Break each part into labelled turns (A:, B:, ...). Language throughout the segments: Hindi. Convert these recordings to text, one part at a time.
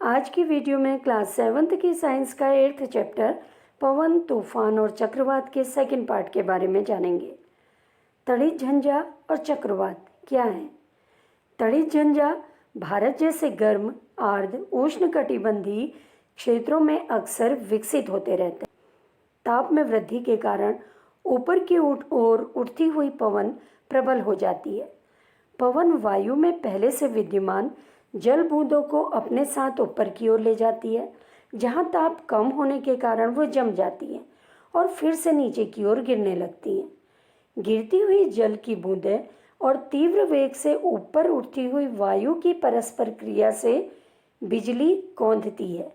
A: आज की वीडियो में क्लास 7th की साइंस का 8th चैप्टर पवन, तूफान और चक्रवात के सेकंड पार्ट के बारे में जानेंगे। तड़ित झंझा और चक्रवात क्या है? तड़ित झंझा भारत जैसे गर्म, आर्द्र, उष्णकटिबंधीय क्षेत्रों में अक्सर विकसित होते रहते हैं। ताप में वृद्धि के कारण ऊपर की ओर उठती हुई पवन प्रबल हो जाती है। पवन वायु में पहले से विद्यमान जल बूंदों को अपने साथ ऊपर की ओर ले जाती है, जहां ताप कम होने के कारण वो जम जाती है और फिर से नीचे की ओर गिरने लगती हैं। गिरती हुई जल की बूंदें और तीव्र वेग से ऊपर उठती हुई वायु की परस्पर क्रिया से बिजली कौंधती है,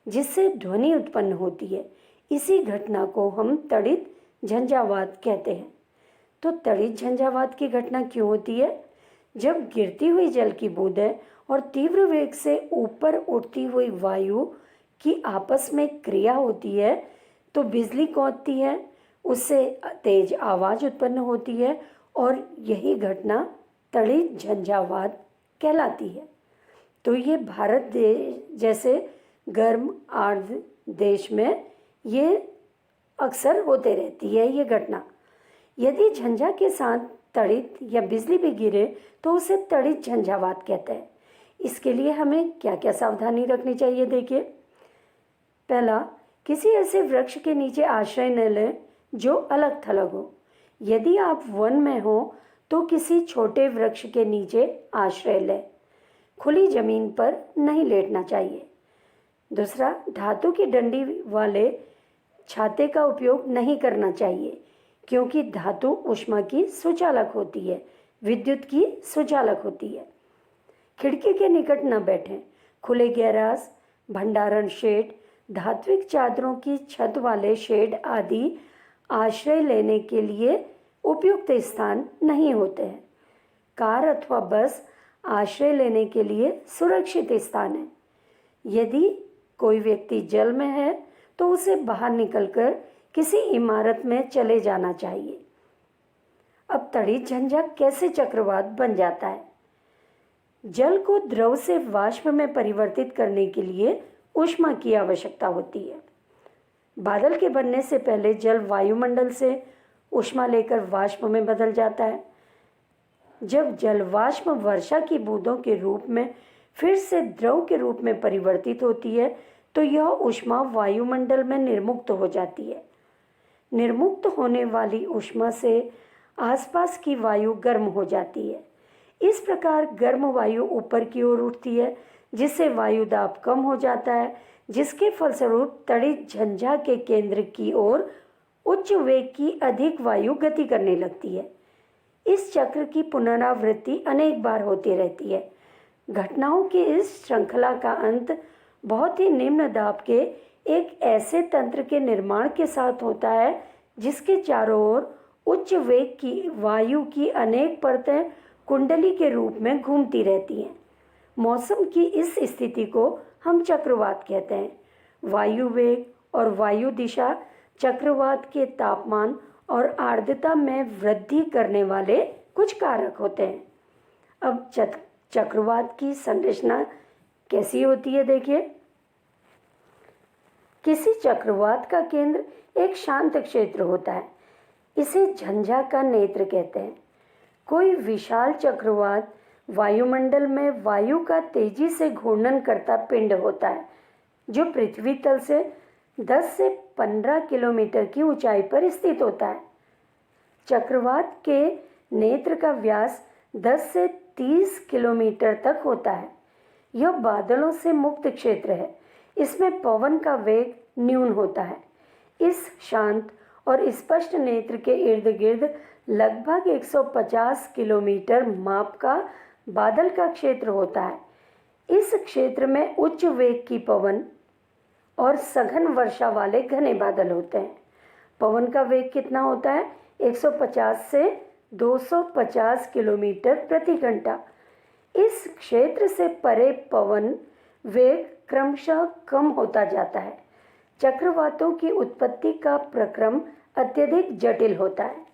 A: जिससे ध्वनि उत्पन्न होती है। इसी घटना को हम तड़ित झंझावात कहते हैं। तो तड़ित झंझावात की घटना क्यों होती है? जब गिरती हुई जल की बूंदें और तीव्र वेग से ऊपर उठती हुई वायु की आपस में क्रिया होती है तो बिजली कौंधती है, उससे तेज आवाज उत्पन्न होती है और यही घटना तड़ित झंझावात कहलाती है। तो ये भारत देश जैसे गर्म आर्द्र देश में ये अक्सर होते रहती है ये घटना। यदि झंझा के साथ तड़ित या बिजली भी गिरे तो उसे तड़ित झंझावात कहते हैं। इसके लिए हमें क्या क्या सावधानी रखनी चाहिए? देखिए, पहला, किसी ऐसे वृक्ष के नीचे आश्रय न लें जो अलग थलग हो। यदि आप वन में हो तो किसी छोटे वृक्ष के नीचे आश्रय लें। खुली जमीन पर नहीं लेटना चाहिए। दूसरा, धातु की डंडी वाले छाते का उपयोग नहीं करना चाहिए, क्योंकि धातु ऊष्मा की सुचालक होती है, विद्युत की सुचालक होती है। खिड़की के निकट न बैठें। खुले गैराज, भंडारण शेड, धात्विक चादरों की छत वाले शेड आदि आश्रय लेने के लिए उपयुक्त स्थान नहीं होते हैं। कार अथवा बस आश्रय लेने के लिए सुरक्षित स्थान है। यदि कोई व्यक्ति जल में है तो उसे बाहर निकलकर किसी इमारत में चले जाना चाहिए। अब तड़ित झंझा कैसे चक्रवात बन जाता है? जल को द्रव से वाष्प में परिवर्तित करने के लिए ऊष्मा की आवश्यकता होती है। बादल के बनने से पहले जल वायुमंडल से ऊष्मा लेकर वाष्प में बदल जाता है। जब जल वाष्प वर्षा की बूंदों के रूप में फिर से द्रव के रूप में परिवर्तित होती है तो यह ऊष्मा वायुमंडल में निर्मुक्त हो जाती है। निर्मुक्त होने वाली ऊष्मा से आसपास की वायु गर्म हो जाती है। इस प्रकार गर्म वायु ऊपर की ओर उठती है, जिससे वायु दाब कम हो जाता है, जिसके फलस्वरूप तड़ित झंझा के केंद्र की ओर उच्च वेग की अधिक वायु गति करने लगती है। इस चक्र की पुनरावृत्ति अनेक बार होती रहती है। घटनाओं की इस श्रृंखला का अंत बहुत ही निम्न दाब के एक ऐसे तंत्र के निर्माण के साथ होता है जिसके चारों ओर उच्च वेग की वायु की अनेक परतें कुंडली के रूप में घूमती रहती हैं। मौसम की इस स्थिति को हम चक्रवात कहते हैं। वायु वेग और वायु दिशा चक्रवात के तापमान और आर्द्रता में वृद्धि करने वाले कुछ कारक होते हैं। अब चक्रवात की संरचना कैसी होती है? देखिए, किसी चक्रवात का केंद्र एक शांत क्षेत्र होता है। इसे झंझा का नेत्र कहते हैं। कोई विशाल चक्रवात वायुमंडल में वायु का तेजी से घूर्णन करता पिंड होता है, जो पृथ्वी तल से 10 से 15 किलोमीटर की ऊंचाई पर स्थित होता है। चक्रवात के नेत्र का व्यास 10 से 30 किलोमीटर तक होता है। यह बादलों से मुक्त क्षेत्र है। इसमें पवन का वेग न्यून होता है। इस शांत और स्पष्ट नेत्र के इर्द गिर्द लगभग 150 किलोमीटर माप का बादल का क्षेत्र होता है। इस क्षेत्र में उच्च वेग की पवन और सघन वर्षा वाले घने बादल होते हैं। पवन का वेग कितना होता है? 150 से 250 किलोमीटर प्रति घंटा। इस क्षेत्र से परे पवन वेग क्रमशः कम होता जाता है। चक्रवातों की उत्पत्ति का प्रक्रम अत्यधिक जटिल होता है।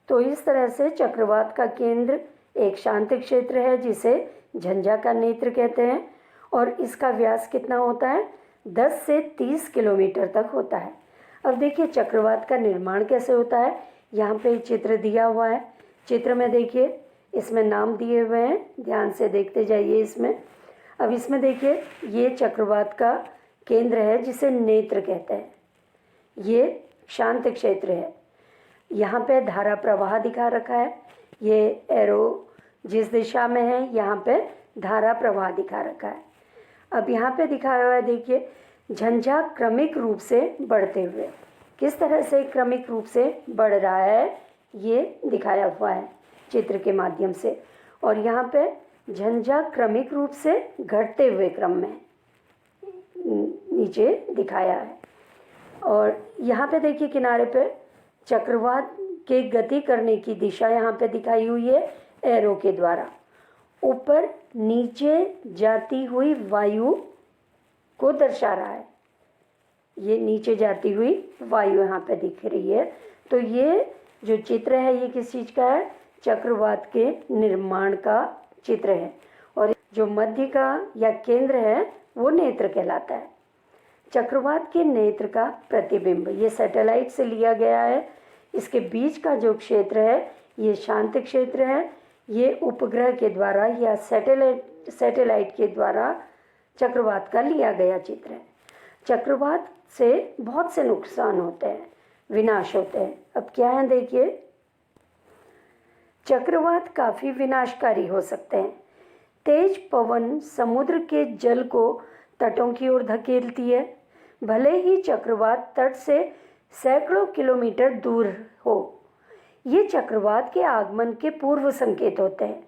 A: तो इस तरह से चक्रवात का केंद्र एक शांत क्षेत्र है जिसे झंझा का नेत्र कहते हैं, और इसका व्यास कितना होता है? 10 से 30 किलोमीटर तक होता है। अब देखिए चक्रवात का निर्माण कैसे होता है। यहाँ पे चित्र दिया हुआ है। चित्र में देखिए, इसमें नाम दिए हुए हैं, ध्यान से देखते जाइए इसमें। अब इसमें देखिए, ये चक्रवात का केंद्र है जिसे नेत्र कहते हैं। ये शांत क्षेत्र है। यहाँ पे धारा प्रवाह दिखा रखा है। ये एरो जिस दिशा में है यहाँ पे धारा प्रवाह दिखा रखा है। अब यहाँ पे दिखाया हुआ है, देखिए झंझा क्रमिक रूप से बढ़ते हुए। किस तरह से क्रमिक रूप से बढ़ रहा है ये दिखाया हुआ है चित्र के माध्यम से। और यहाँ पे झंझा क्रमिक रूप से घटते हुए क्रम में नीचे दिखाया है। और यहाँ पे देखिए किनारे पे चक्रवात के गति करने की दिशा यहाँ पे दिखाई हुई है एरो के द्वारा। ऊपर नीचे जाती हुई वायु को दर्शा रहा है। ये नीचे जाती हुई वायु यहाँ पे दिख रही है। तो ये जो चित्र है ये किस चीज़ का है? चक्रवात के निर्माण का चित्र है। और जो मध्य का या केंद्र है वो नेत्र कहलाता है। चक्रवात के नेत्र का प्रतिबिंब ये सैटेलाइट से लिया गया है। इसके बीच का जो क्षेत्र है ये शांत क्षेत्र है। ये उपग्रह के द्वारा या सैटेलाइट के द्वारा चक्रवात का लिया गया चित्र है। चक्रवात से बहुत से नुकसान होते हैं, विनाश होते हैं। अब क्या है देखिए, चक्रवात काफ़ी विनाशकारी हो सकते हैं। तेज पवन समुद्र के जल को तटों की ओर धकेलती है। भले ही चक्रवात तट से सैकड़ों किलोमीटर दूर हो, ये चक्रवात के आगमन के पूर्व संकेत होते हैं।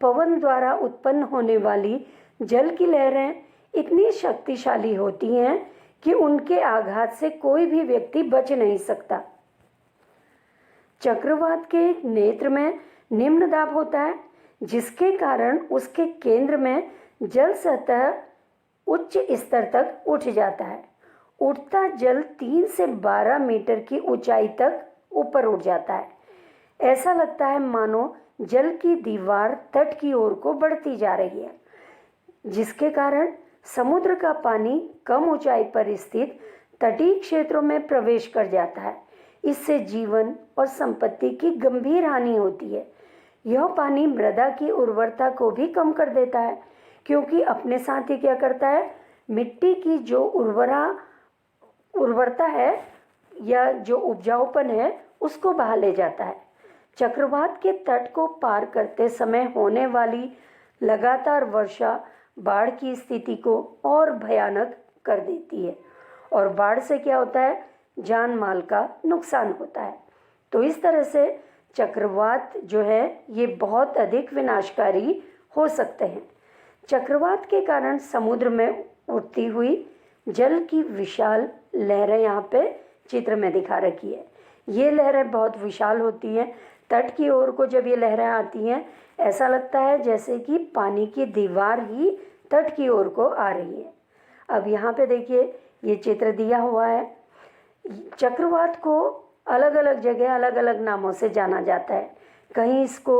A: पवन द्वारा उत्पन्न होने वाली जल की लहरें इतनी शक्तिशाली होती हैं कि उनके आघात से कोई भी व्यक्ति बच नहीं सकता। चक्रवात के नेत्र में निम्न दाब होता है, जिसके कारण उसके केंद्र में जल सतह उच्च स्तर तक उठ जाता है। उठता जल 3 से 12 मीटर की ऊंचाई तक ऊपर उठ जाता है। ऐसा लगता है मानो जल की दीवार तट की ओर को बढ़ती जा रही है, जिसके कारण समुद्र का पानी कम ऊंचाई पर स्थित तटीय क्षेत्रों में प्रवेश कर जाता है। इससे जीवन और संपत्ति की गंभीर हानि होती है। यह पानी मृदा की उर्वरता को भी कम कर देता है, क्योंकि अपने साथ ही क्या करता है, मिट्टी की जो उर्वरता है या जो उपजाऊपन है उसको बहा ले जाता है। चक्रवात के तट को पार करते समय होने वाली लगातार वर्षा बाढ़ की स्थिति को और भयानक कर देती है। और बाढ़ से क्या होता है, जान माल का नुकसान होता है। तो इस तरह से चक्रवात जो है ये बहुत अधिक विनाशकारी हो सकते हैं। चक्रवात के कारण समुद्र में उठती हुई जल की विशाल लहरें यहाँ पे चित्र में दिखा रखी है। ये लहरें बहुत विशाल होती हैं। तट की ओर को जब ये लहरें आती हैं ऐसा लगता है जैसे कि पानी की दीवार ही तट की ओर को आ रही है। अब यहाँ पे देखिए ये चित्र दिया हुआ है। चक्रवात को अलग अलग जगह अलग अलग नामों से जाना जाता है। कहीं इसको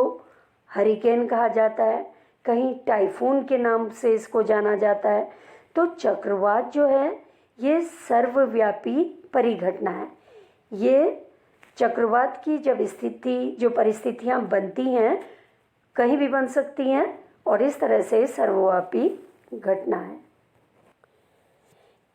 A: हरिकेन कहा जाता है, कहीं टाइफून के नाम से इसको जाना जाता है। तो चक्रवात जो है ये सर्वव्यापी परिघटना है। ये चक्रवात की जो परिस्थितियां बनती हैं कहीं भी बन सकती हैं और इस तरह से सर्वव्यापी घटना है।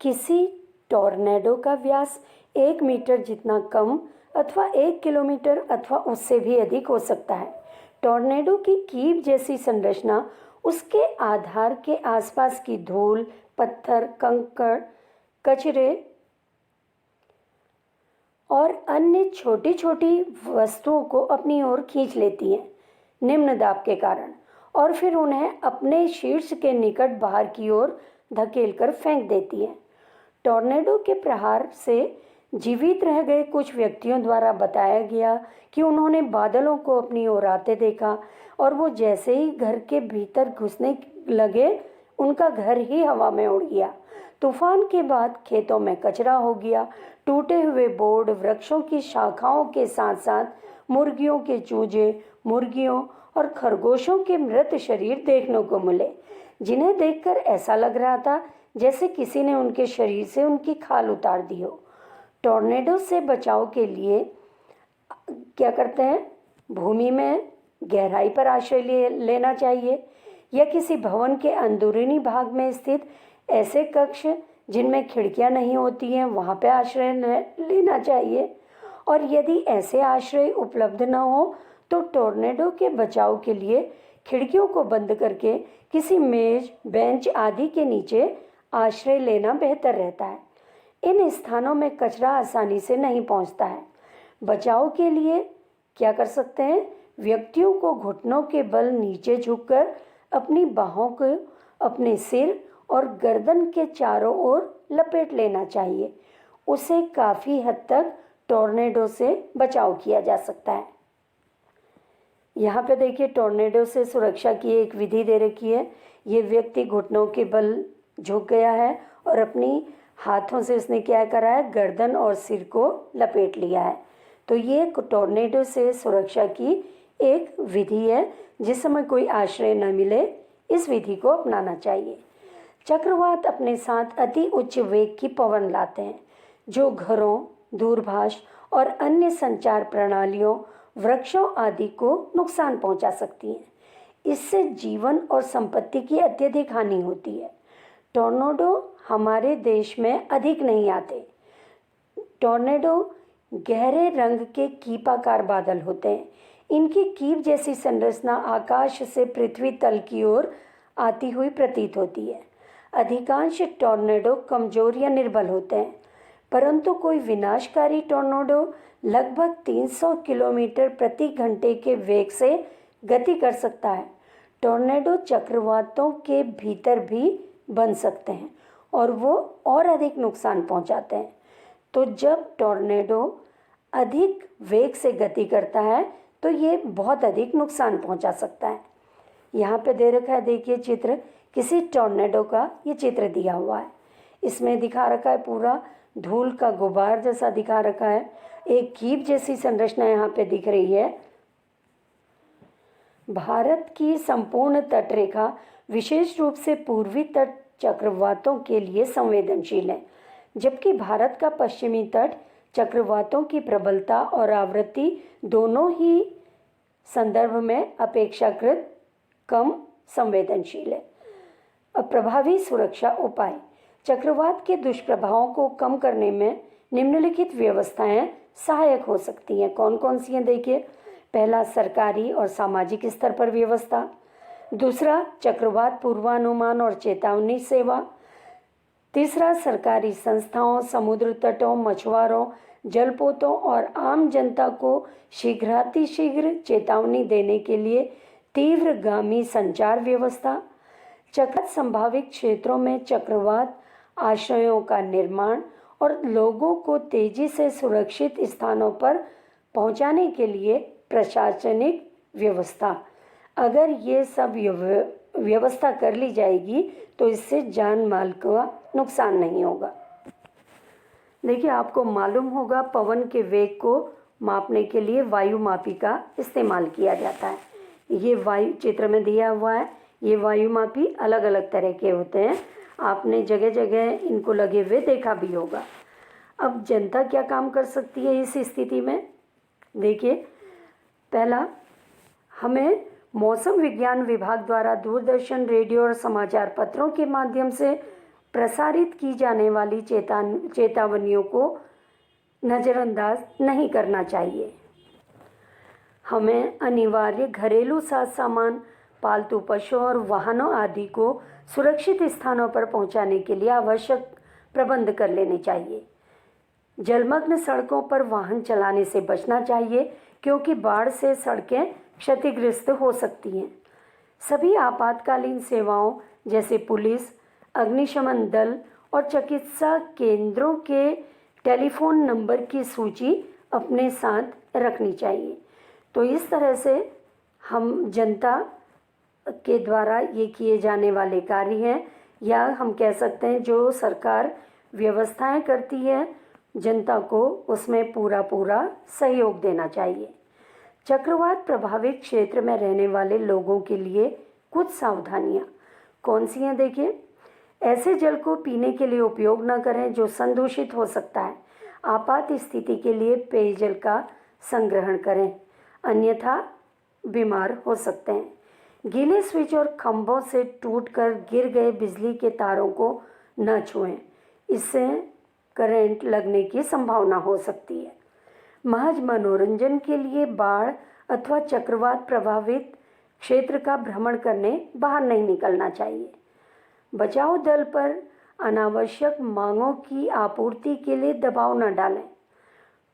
A: किसी टॉर्नेडो का व्यास 1 मीटर जितना कम अथवा 1 किलोमीटर अथवा उससे भी अधिक हो सकता है। टॉर्नेडो की कीप जैसी संरचना उसके आधार के आसपास की धूल, पत्थर, कंकड़, कचरे और अन्य छोटी छोटी वस्तुओं को अपनी ओर खींच लेती हैं निम्न दाब के कारण, और फिर उन्हें अपने शीर्ष के निकट बाहर की ओर धकेलकर फेंक देती हैं। टॉर्नेडो के प्रहार से जीवित रह गए कुछ व्यक्तियों द्वारा बताया गया कि उन्होंने बादलों को अपनी ओर आते देखा और वो जैसे ही घर के भीतर घुसने लगे उनका घर ही हवा में उड़ गया। तूफान के बाद खेतों में कचरा हो गया। टूटे हुए बोर्ड, वृक्षों की शाखाओं के साथ साथ मुर्गियों के चूजे, मुर्गियों और खरगोशों के मृत शरीर देखने को मिले। जिन्हें देखकर ऐसा लग रहा था जैसे किसी ने उनके शरीर से उनकी खाल उतार दी हो। टॉर्नेडो से बचाव के लिए क्या करते हैं? भूमि में गहराई पर आश्रय लेना चाहिए या किसी भवन के अंदरूनी भाग में स्थित ऐसे कक्ष जिनमें खिड़कियां नहीं होती हैं वहाँ पे आश्रय लेना चाहिए। और यदि ऐसे आश्रय उपलब्ध न हो तो टॉर्नेडो के बचाव के लिए खिड़कियों को बंद करके किसी मेज, बेंच आदि के नीचे आश्रय लेना बेहतर रहता है। इन स्थानों में कचरा आसानी से नहीं पहुंचता है। बचाव के लिए क्या कर सकते हैं? व्यक्तियों को घुटनों के बल नीचे झुककर अपनी बाहों को अपने सिर और गर्दन के चारों ओर लपेट लेना चाहिए। उसे काफ़ी हद तक टॉर्नेडो से बचाव किया जा सकता है। यहाँ पे देखिए टॉर्नेडो से सुरक्षा की एक विधि दे रखी है। ये व्यक्ति घुटनों के बल झुक गया है और अपनी हाथों से उसने क्या करा है? गर्दन और सिर को लपेट लिया है। तो ये टॉर्नेडो से सुरक्षा की एक विधि है। जिस समय कोई आश्रय न मिले इस विधि को अपनाना चाहिए। चक्रवात अपने साथ अति उच्च वेग की पवन लाते हैं जो घरों, दूरभाष और अन्य संचार प्रणालियों, वृक्षों आदि को नुकसान पहुंचा सकती हैं। इससे जीवन और संपत्ति की अत्यधिक हानि होती है। टॉर्नेडो हमारे देश में अधिक नहीं आते। टॉर्नेडो गहरे रंग के कीपाकार बादल होते हैं। इनकी कीप जैसी संरचना आकाश से पृथ्वी तल की ओर आती हुई प्रतीत होती है। अधिकांश टॉर्नेडो कमजोर या निर्बल होते हैं, परंतु कोई विनाशकारी टॉर्नेडो लगभग 300 किलोमीटर प्रति घंटे के वेग से गति कर सकता है। टॉर्नेडो चक्रवातों के भीतर भी बन सकते हैं और वो और अधिक नुकसान पहुंचाते हैं। तो जब टॉर्नेडो अधिक वेग से गति करता है तो ये बहुत अधिक नुकसान पहुंचा सकता है। यहाँ पे दे रखा है, देखिए चित्र किसी टॉर्नेडो का ये चित्र दिया हुआ है। इसमें दिखा रखा है पूरा धूल का गुबार जैसा दिखा रखा है। एक कीप जैसी संरचना यहाँ पे दिख रही है। भारत की संपूर्ण तटरेखा विशेष रूप से पूर्वी तट चक्रवातों के लिए संवेदनशील है, जबकि भारत का पश्चिमी तट चक्रवातों की प्रबलता और आवृत्ति दोनों ही संदर्भ में अपेक्षाकृत कम संवेदनशील है। अब प्रभावी सुरक्षा उपाय। चक्रवात के दुष्प्रभावों को कम करने में निम्नलिखित व्यवस्थाएं सहायक हो सकती हैं। कौन कौन सी हैं? देखिए, पहला, सरकारी और सामाजिक स्तर पर व्यवस्था। दूसरा, चक्रवात पूर्वानुमान और चेतावनी सेवा। तीसरा, सरकारी संस्थाओं, समुद्र तटों, मछुआरों, जलपोतों और आम जनता को शीघ्रातिशीघ्र चेतावनी देने के लिए तीव्रगामी संचार व्यवस्था। चक्रवात संभावित क्षेत्रों में चक्रवात आश्रयों का निर्माण और लोगों को तेजी से सुरक्षित स्थानों पर पहुंचाने के लिए प्रशासनिक व्यवस्था। अगर ये सब व्यवस्था कर ली जाएगी तो इससे जान माल का नुकसान नहीं होगा। देखिए, आपको मालूम होगा पवन के वेग को मापने के लिए वायुमापी का इस्तेमाल किया जाता है। ये वायु चित्र में दिया हुआ है। ये वायुमापी अलग अलग तरह के होते हैं। आपने जगह जगह इनको लगे हुए देखा भी होगा। अब जनता क्या काम कर सकती है इस स्थिति में? देखिए, पहला, हमें मौसम विज्ञान विभाग द्वारा दूरदर्शन, रेडियो और समाचार पत्रों के माध्यम से प्रसारित की जाने वाली चेतावनियों को नज़रअंदाज नहीं करना चाहिए। हमें अनिवार्य घरेलू साज सामान, पालतू पशुओं और वाहनों आदि को सुरक्षित स्थानों पर पहुंचाने के लिए आवश्यक प्रबंध कर लेने चाहिए। जलमग्न सड़कों पर वाहन चलाने से बचना चाहिए क्योंकि बाढ़ से सड़कें क्षतिग्रस्त हो सकती हैं। सभी आपातकालीन सेवाओं जैसे पुलिस, अग्निशमन दल और चिकित्सा केंद्रों के टेलीफोन नंबर की सूची अपने साथ रखनी चाहिए। तो इस तरह से हम जनता के द्वारा ये किए जाने वाले कार्य हैं, या हम कह सकते हैं जो सरकार व्यवस्थाएं करती है जनता को उसमें पूरा सहयोग देना चाहिए। चक्रवात प्रभावित क्षेत्र में रहने वाले लोगों के लिए कुछ सावधानियां। कौन सी हैं देखिए। ऐसे जल को पीने के लिए उपयोग न करें जो संदूषित हो सकता है। आपात स्थिति के लिए पेयजल का संग्रहण करें, अन्यथा बीमार हो सकते हैं। गीले स्विच और खंभों से टूटकर गिर गए बिजली के तारों को न छुएं, इससे करंट लगने की संभावना हो सकती है। महज मनोरंजन के लिए बाढ़ अथवा चक्रवात प्रभावित क्षेत्र का भ्रमण करने बाहर नहीं निकलना चाहिए। बचाव दल पर अनावश्यक मांगों की आपूर्ति के लिए दबाव न डालें।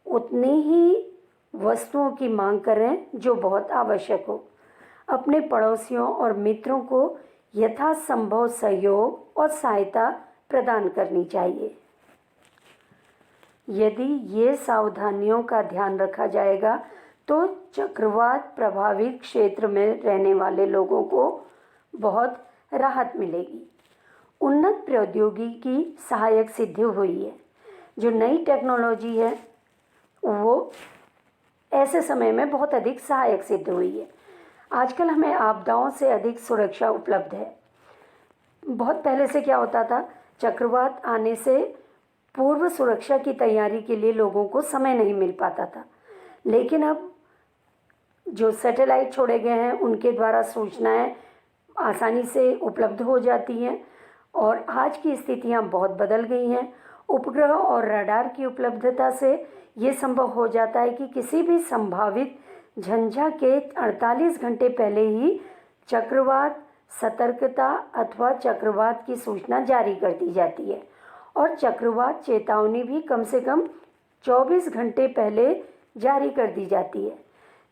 A: उतनी ही वस्तुओं की मांग करें जो बहुत आवश्यक हो। अपने पड़ोसियों और मित्रों को यथासंभव सहयोग और सहायता प्रदान करनी चाहिए। यदि ये सावधानियों का ध्यान रखा जाएगा तो चक्रवात प्रभावित क्षेत्र में रहने वाले लोगों को बहुत राहत मिलेगी। उन्नत प्रौद्योगिकी सहायक सिद्ध हुई है। जो नई टेक्नोलॉजी है वो ऐसे समय में बहुत अधिक सहायक सिद्ध हुई है। आजकल हमें आपदाओं से अधिक सुरक्षा उपलब्ध है। बहुत पहले से क्या होता था, चक्रवात आने से पूर्व सुरक्षा की तैयारी के लिए लोगों को समय नहीं मिल पाता था, लेकिन अब जो सैटेलाइट छोड़े गए हैं उनके द्वारा सूचनाएं आसानी से उपलब्ध हो जाती हैं और आज की स्थितियां बहुत बदल गई हैं। उपग्रह और रडार की उपलब्धता से ये संभव हो जाता है कि किसी भी संभावित झंझा के 48 घंटे पहले ही चक्रवात सतर्कता अथवा चक्रवात की सूचना जारी कर दी जाती है और चक्रवात चेतावनी भी कम से कम 24 घंटे पहले जारी कर दी जाती है।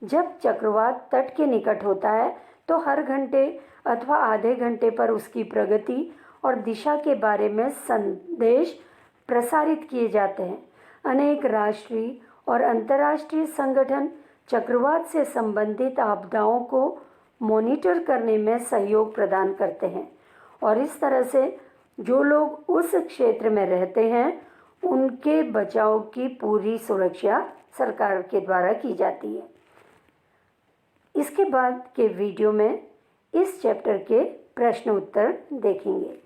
A: जब चक्रवात तट के निकट होता है तो हर घंटे अथवा आधे घंटे पर उसकी प्रगति और दिशा के बारे में संदेश प्रसारित किए जाते हैं। अनेक राष्ट्रीय और अंतर्राष्ट्रीय संगठन चक्रवात से संबंधित आपदाओं को मॉनिटर करने में सहयोग प्रदान करते हैं और इस तरह से जो लोग उस क्षेत्र में रहते हैं उनके बचाव की पूरी सुरक्षा सरकार के द्वारा की जाती है। इसके बाद के वीडियो में इस चैप्टर के प्रश्न उत्तर देखेंगे।